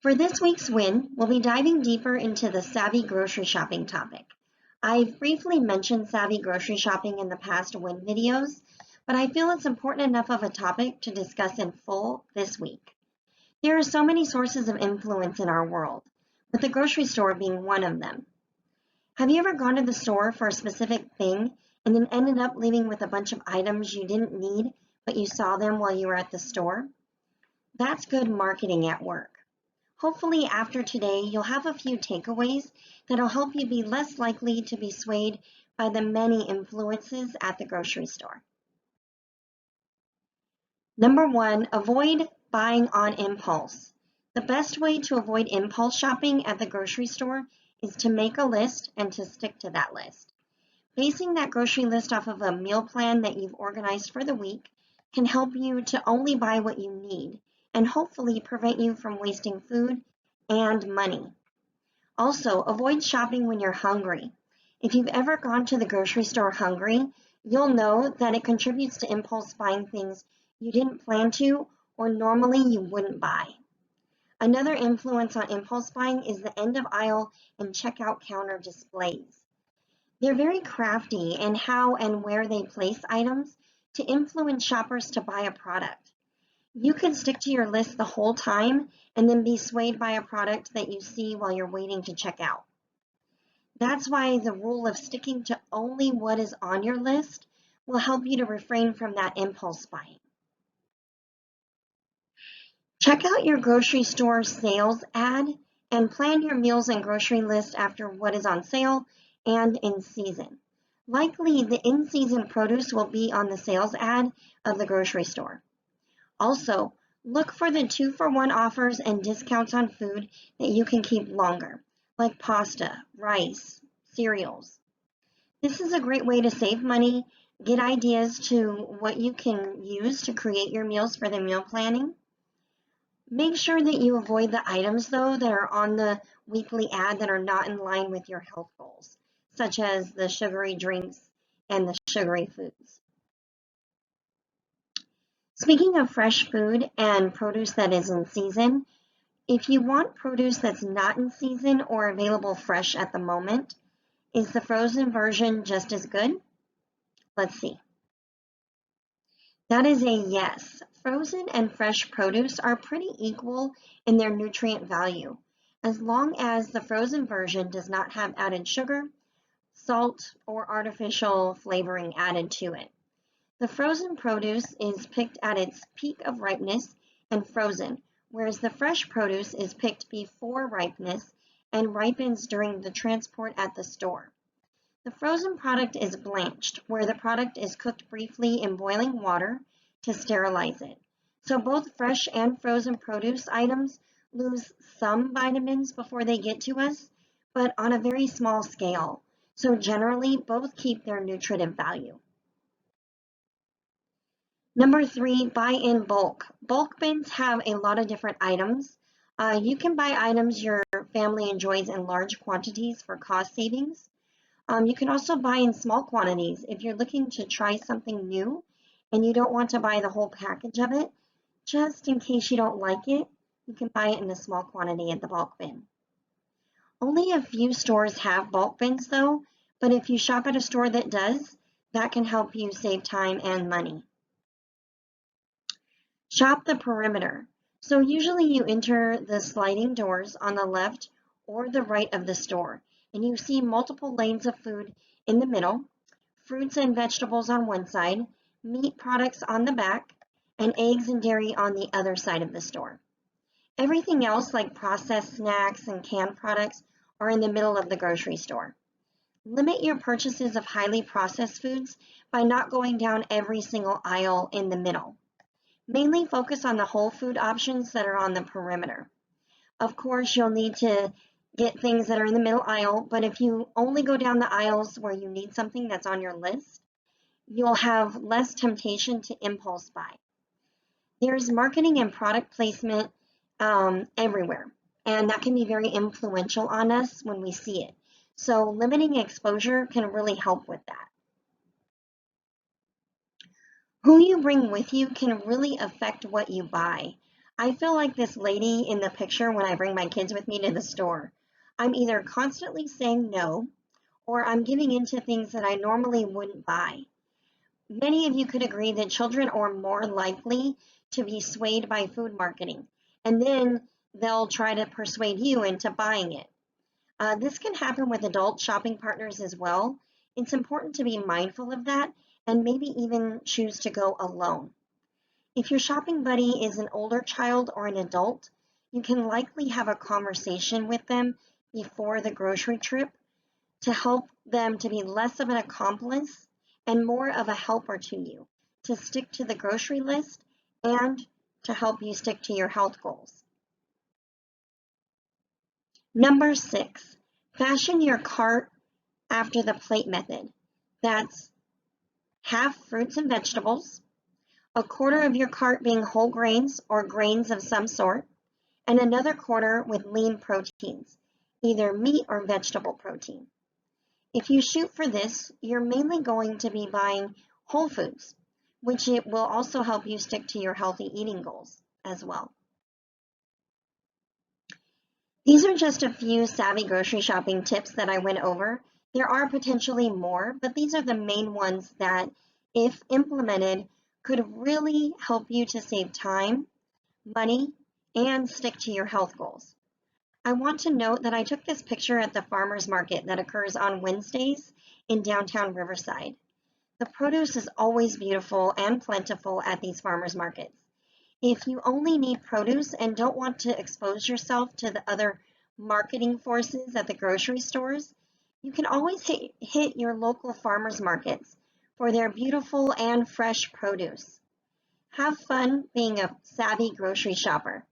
For this week's win, we'll be diving deeper into the savvy grocery shopping topic. I've briefly mentioned savvy grocery shopping in the past win videos, but I feel it's important enough of a topic to discuss in full this week. There are so many sources of influence in our world, with the grocery store being one of them. Have you ever gone to the store for a specific thing and then ended up leaving with a bunch of items you didn't need, but you saw them while you were at the store? That's good marketing at work. Hopefully after today, you'll have a few takeaways that'll help you be less likely to be swayed by the many influences at the grocery store. Number one, avoid buying on impulse. The best way to avoid impulse shopping at the grocery store is to make a list and to stick to that list. Basing that grocery list off of a meal plan that you've organized for the week can help you to only buy what you need and hopefully prevent you from wasting food and money. Also, avoid shopping when you're hungry. If you've ever gone to the grocery store hungry, you'll know that it contributes to impulse buying things you didn't plan to or normally you wouldn't buy. Another influence on impulse buying is the end of aisle and checkout counter displays. They're very crafty in how and where they place items to influence shoppers to buy a product. You can stick to your list the whole time and then be swayed by a product that you see while you're waiting to check out. That's why the rule of sticking to only what is on your list will help you to refrain from that impulse buying. Check out your grocery store sales ad and plan your meals and grocery list after what is on sale and in season. Likely, the in-season produce will be on the sales ad of the grocery store. Also, look for the 2-for-1 offers and discounts on food that you can keep longer, like pasta, rice, cereals. This is a great way to save money, get ideas to what you can use to create your meals for the meal planning. Make sure that you avoid the items, though, that are on the weekly ad that are not in line with your health goals, such as the sugary drinks and the sugary foods. Speaking of fresh food and produce that is in season, if you want produce that's not in season or available fresh at the moment, is the frozen version just as good? Let's see. That is a yes. Frozen and fresh produce are pretty equal in their nutrient value, as long as the frozen version does not have added sugar, salt, or artificial flavoring added to it. The frozen produce is picked at its peak of ripeness and frozen, whereas the fresh produce is picked before ripeness and ripens during the transport at the store. The frozen product is blanched, where the product is cooked briefly in boiling water to sterilize it. So both fresh and frozen produce items lose some vitamins before they get to us, but on a very small scale. So generally, both keep their nutritive value. Number 3, buy in bulk. Bulk bins have a lot of different items. You can buy items your family enjoys in large quantities for cost savings. You can also buy in small quantities if you're looking to try something new and you don't want to buy the whole package of it. Just in case you don't like it, you can buy it in a small quantity at the bulk bin. Only a few stores have bulk bins though, but if you shop at a store that does, that can help you save time and money. Shop the perimeter. So usually you enter the sliding doors on the left or the right of the store, and you see multiple lanes of food in the middle, fruits and vegetables on one side, meat products on the back, and eggs and dairy on the other side of the store. Everything else like processed snacks and canned products are in the middle of the grocery store. Limit your purchases of highly processed foods by not going down every single aisle in the middle. Mainly focus on the whole food options that are on the perimeter. Of course, you'll need to get things that are in the middle aisle, but if you only go down the aisles where you need something that's on your list, you'll have less temptation to impulse buy. There's marketing and product placement everywhere, and that can be very influential on us when we see it. So limiting exposure can really help with that. Who you bring with you can really affect what you buy. I feel like this lady in the picture when I bring my kids with me to the store. I'm either constantly saying no, or I'm giving into things that I normally wouldn't buy. Many of you could agree that children are more likely to be swayed by food marketing, and then they'll try to persuade you into buying it. This can happen with adult shopping partners as well. It's important to be mindful of that and maybe even choose to go alone. If your shopping buddy is an older child or an adult, you can likely have a conversation with them before the grocery trip to help them to be less of an accomplice and more of a helper to you, to stick to the grocery list and to help you stick to your health goals. Number 6, fashion your cart after the plate method. That's half fruits and vegetables, a quarter of your cart being whole grains or grains of some sort, and another quarter with lean proteins, either meat or vegetable protein. If you shoot for this, you're mainly going to be buying whole foods, which it will also help you stick to your healthy eating goals as well. These are just a few savvy grocery shopping tips that I went over. There are potentially more, but these are the main ones that, if implemented, could really help you to save time, money, and stick to your health goals. I want to note that I took this picture at the farmers market that occurs on Wednesdays in downtown Riverside. The produce is always beautiful and plentiful at these farmers markets. If you only need produce and don't want to expose yourself to the other marketing forces at the grocery stores, you can always hit your local farmers markets for their beautiful and fresh produce. Have fun being a savvy grocery shopper.